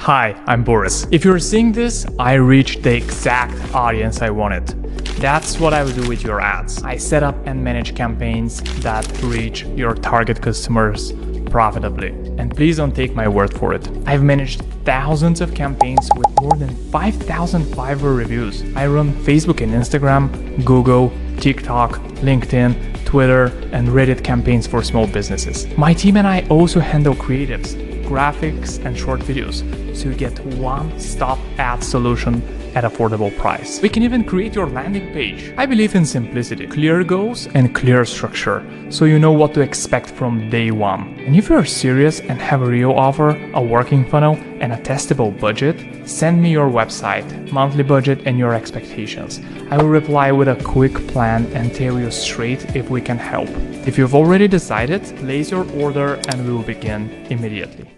Hi, I'm Boris. If you're seeing this, I reached the exact audience I wanted. That's what I would do with your ads. I set up and manage campaigns that reach your target customers profitably. And please don't take my word for it. I've managed thousands of campaigns with more than 5,000 Fiverr reviews. I run Facebook and Instagram, Google, TikTok, LinkedIn, Twitter, and Reddit campaigns for small businesses. My team and I also handle creatives, graphics, and short videos, so you get one-stop ad solution at affordable price. We can even create your landing page. I believe in simplicity, clear goals, and clear structure, so you know what to expect from day one. And if you're serious and have a real offer, a working funnel, and a testable budget, send me your website, monthly budget, and your expectations. I will reply with a quick plan and tell you straight if we can help. If you've already decided, place your order and we will begin immediately.